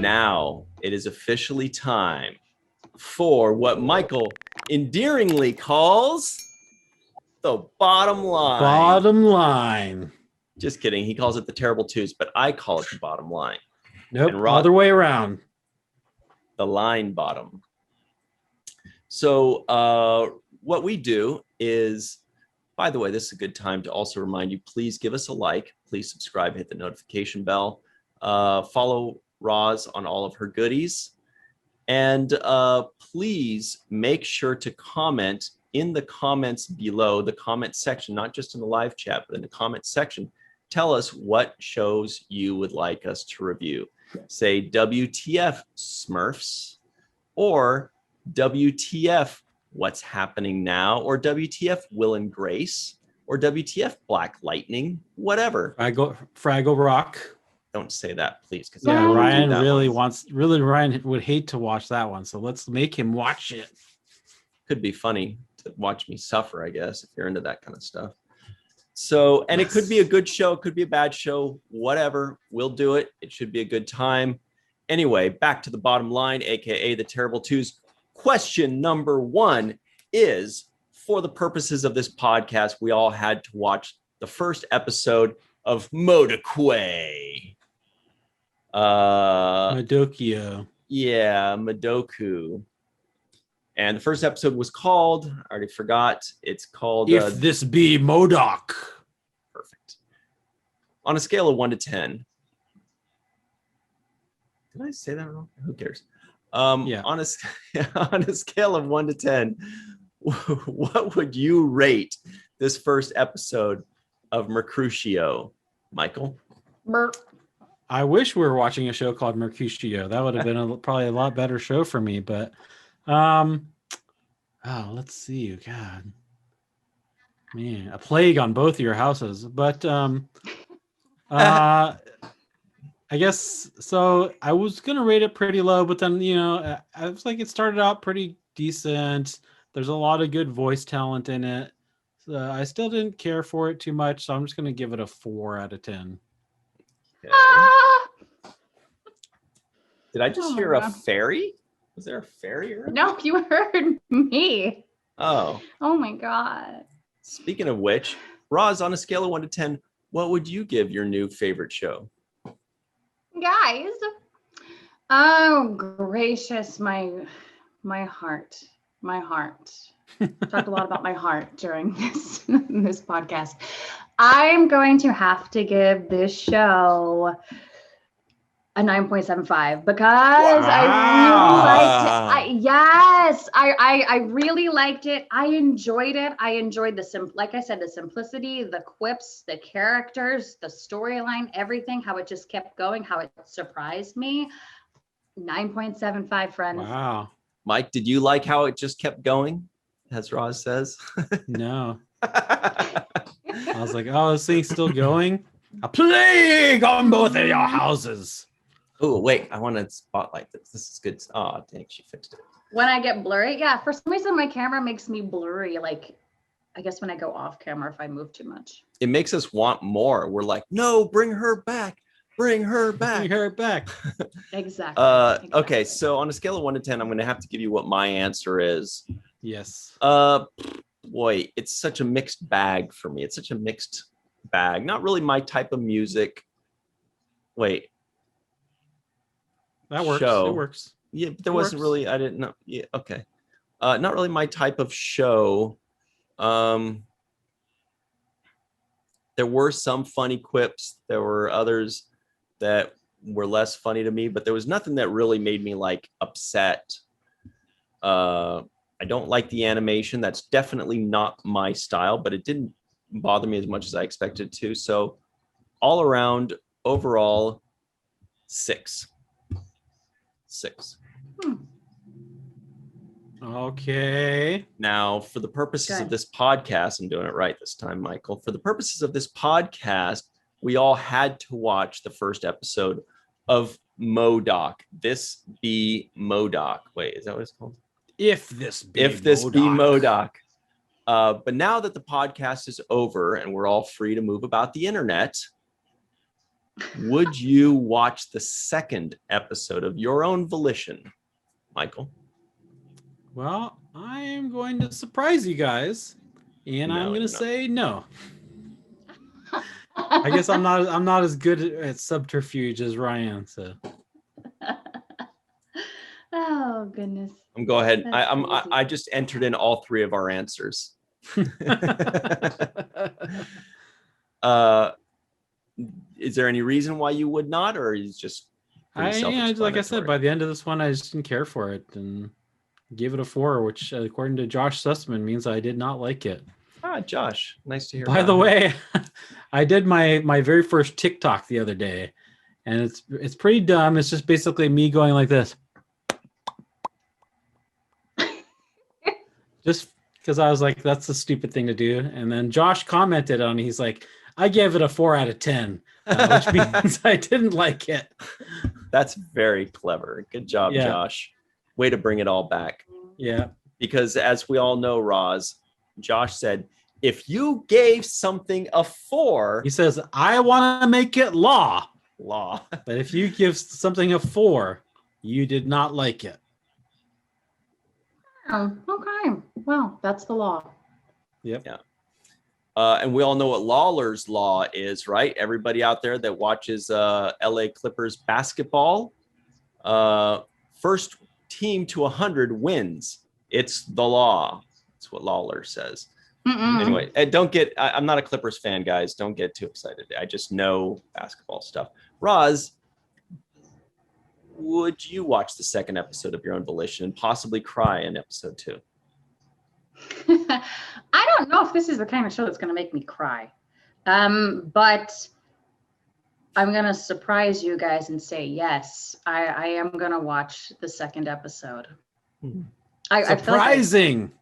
now it is officially time for what Michael endearingly calls the bottom line. Bottom line. Just kidding. He calls it the terrible twos, but I call it the bottom line. Nope, other way around. The line bottom. So what we do is, by the way, this is a good time to also remind you, please give us a like, please subscribe, hit the notification bell, follow Roz on all of her goodies, and please make sure to comment in the comments below, the comment section, not just in the live chat, but in the comment section. Tell us what shows you would like us to review. Say WTF Smurfs, or WTF What's Happening Now, or WTF Will and Grace, or WTF Black Lightning, whatever. Fraggle Rock. Don't say that, please. Yeah, Ryan Ryan would hate to watch that one, so let's make him watch it. Could be funny to watch me suffer, I guess, if you're into that kind of stuff. So, and It could be a good show, it could be a bad show, whatever. We'll do it. It should be a good time. Anyway, back to the bottom line, aka the terrible twos. Question number 1 is, for the purposes of this podcast, we all had to watch the first episode of M.O.D.O.K. M.O.D.O.K. Yeah, M.O.D.O.K. And the first episode was called, I already forgot, it's called... If This Be M.O.D.O.K. Perfect. On a scale of 1 to 10. Did I say that wrong? Who cares? Yeah. On a scale of 1 to 10, what would you rate this first episode of Mercutio, Michael? I wish we were watching a show called Mercutio. That would have been probably a lot better show for me. But, let's see. God, man, a plague on both of your houses. But, I guess so. I was gonna rate it pretty low, but then I was like, it started out pretty decent. There's a lot of good voice talent in it. So I still didn't care for it too much, so I'm just gonna give it a 4 out of 10. Okay. Did I just hear a fairy? Was there a fairy? No, you heard me. Oh. Oh my God. Speaking of which, Roz, on a scale of 1 to 10, what would you give your new favorite show? Guys, oh gracious, my heart. Talked a lot about my heart during this podcast. I'm going to have to give this show a 9.75 because I really liked it. I enjoyed it. I enjoyed like I said, the simplicity, the quips, the characters, the storyline, everything, how it just kept going, how it surprised me. 9.75, friends. Wow. Mike, did you like how it just kept going, as Roz says? No. I was like, oh, this thing's still going? A plague on both of your houses. Oh, wait, I want to spotlight this. This is good. Oh, dang, she fixed it. When I get blurry, yeah, for some reason my camera makes me blurry. Like, I guess when I go off camera, if I move too much. It makes us want more. We're like, no, bring her back. Bring her back. Bring her back. Exactly. Okay, so on a scale of 1 to 10, I'm going to have to give you what my answer is. Yes. Boy, it's such a mixed bag for me. It's such a mixed bag. Not really my type of music. Wait. That works. Show. It works. Yeah, but there wasn't really, I didn't know. Yeah, okay. Not really my type of show. There were some funny quips. There were others that were less funny to me, but there was nothing that really made me like upset. I don't like the animation. That's definitely not my style, but it didn't bother me as much as I expected to. So all around, overall, 6. Okay. Now, for the purposes of this podcast, I'm doing it right this time, Michael. For the purposes of this podcast, we all had to watch the first episode of M.O.D.O.K. This Be M.O.D.O.K. Wait, is that what it's called? If This Be M.O.D.O.K. But now that the podcast is over and we're all free to move about the internet, would you watch the second episode of your own volition, Michael? Well, I am going to surprise you guys, and No, I'm going you're to not. say no. I guess I'm not as good at subterfuge as Ryan. So Oh goodness. I'm go ahead. That's crazy. I just entered in all three of our answers. Is there any reason why you would not, or is just pretty like I said, self-explanatory? by the end of this one, I just didn't care for it and gave it a 4, which according to Josh Sussman means I did not like it. Josh, nice to hear. By the way, I did my very first TikTok the other day, and it's pretty dumb. It's just basically me going like this, just because I was like, that's a stupid thing to do. And then Josh commented on it. He's like, I gave it a 4 out of 10, which means I didn't like it. That's very clever. Good job, Yeah. Josh. Way to bring it all back. Yeah. Because as we all know, Roz, Josh said, if you gave something a 4, He says, I want to make it law. But if you give something a 4, you did not like it. Oh, okay. Well, that's the law. Yep. Yeah. And we all know what Lawler's law is, right? Everybody out there that watches LA Clippers basketball, first team to 100 wins. It's the law. That's what Lawler says. Anyway, I'm not a Clippers fan, guys. Don't get too excited. I just know basketball stuff. Roz, would you watch the second episode of Your Own Volition and possibly cry in episode 2? I don't know if this is the kind of show that's going to make me cry. But I'm going to surprise you guys and say, yes, I am going to watch the second episode. Surprising.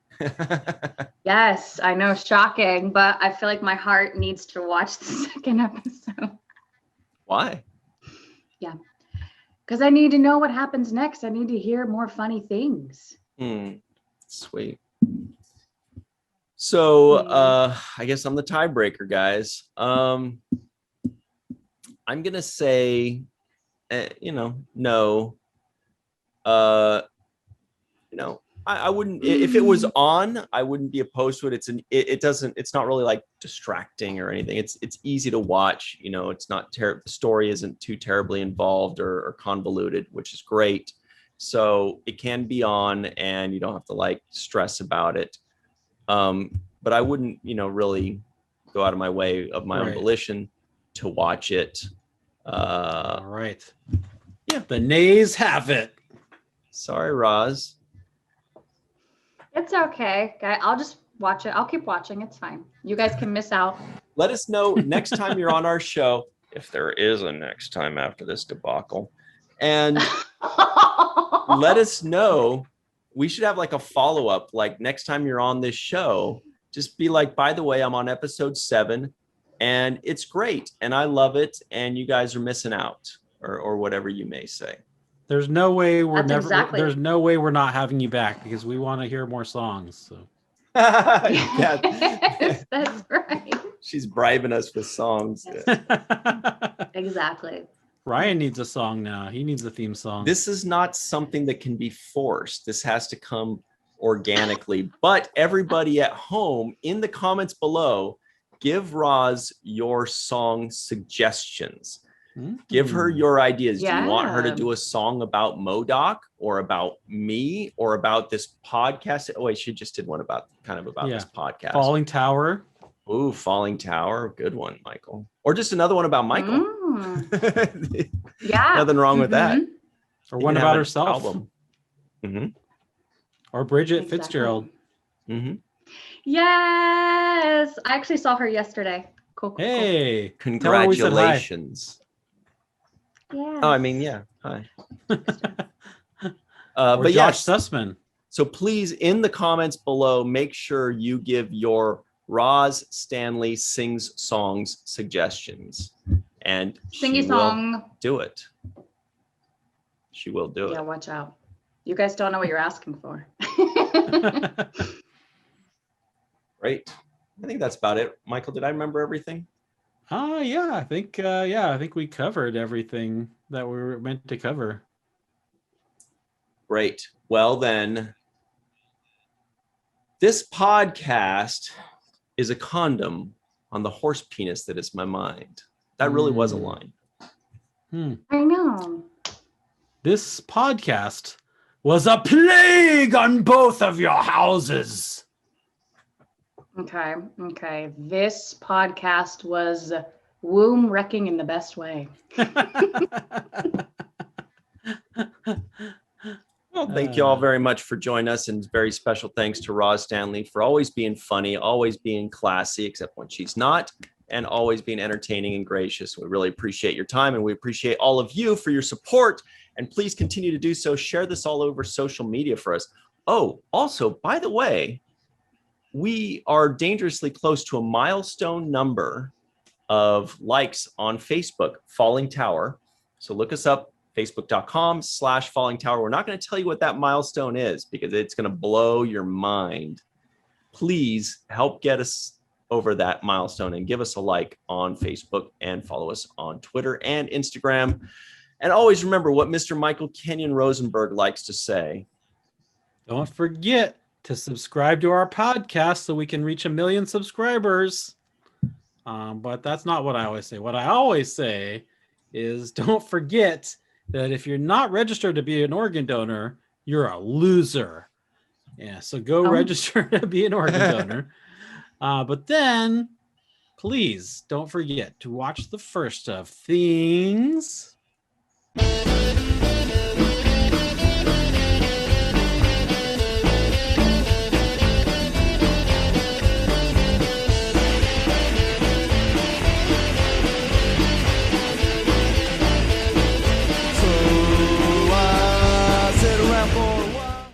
Yes, I know, shocking, but I feel like my heart needs to watch the second episode. Why? Yeah, because I need to know what happens next. I need to hear more funny things. Sweet. So I guess I'm the tiebreaker, guys. I'm gonna say, no. I wouldn't, if it was on, I wouldn't be opposed to it. It's not really like distracting or anything. It's easy to watch. It's not the story isn't too terribly involved or convoluted, which is great. So it can be on and you don't have to like stress about it. But I wouldn't, really go out of my way of my own volition to watch it. All right. Yeah, the nays have it. Sorry, Roz. It's okay. I'll just watch it. I'll keep watching. It's fine. You guys can miss out. Let us know next time you're on our show, if there is a next time after this debacle. And let us know. We should have like a follow-up, like next time you're on this show, just be like, by the way, I'm on episode 7 and it's great. And I love it. And you guys are missing out or whatever you may say. There's no way There's no way we're not having you back because we want to hear more songs. So. Yes, that's right. She's bribing us with songs. Exactly. Ryan needs a song now. He needs a theme song. This is not something that can be forced. This has to come organically. But everybody at home, in the comments below, give Roz your song suggestions. Give her your ideas. Yeah. Do you want her to do a song about M.O.D.O.K or about me or about this podcast? Oh, wait, she just did one about this podcast. Fallingtower. Ooh, Fallingtower. Good one, Michael. Or just another one about Michael. Yeah. Nothing wrong with that. Or one about herself. Album. Or Bridget Fitzgerald. Yes. I actually saw her yesterday. Cool. Hey. Congratulations. Yeah. Oh, I mean, yeah. Hi. But Josh Sussman. So please, in the comments below, make sure you give your Roz Stanley Sings Songs suggestions. And Singy song. Will do it. She will do it. Yeah, watch out. You guys don't know what you're asking for. Great. I think that's about it. Michael, did I remember everything? Yeah, I think we covered everything that we were meant to cover. Great. Well, then, this podcast is a condom on the horse penis that is my mind. That really was a line. I know. This podcast was a plague on both of your houses. Okay. This podcast was womb wrecking in the best way. Well, thank you all very much for joining us, and very special thanks to Roz Stanley for always being funny, always being classy, except when she's not, and always being entertaining and gracious. We really appreciate your time, and we appreciate all of you for your support, and please continue to do so. Share this all over social media for us. Oh, also, by the way, we are dangerously close to a milestone number of likes on Facebook, Fallingtower. So look us up, facebook.com/Fallingtower. We're not going to tell you what that milestone is because it's going to blow your mind. Please help get us over that milestone and give us a like on Facebook and follow us on Twitter and Instagram. And always remember what Mr. Michael Kenyon Rosenberg likes to say. Don't forget to subscribe to our podcast so we can reach 1 million subscribers. But that's not what I always say. What I always say is don't forget that if you're not registered to be an organ donor, you're a loser. Yeah, so go register to be an organ donor. But then, please don't forget to watch the first of things.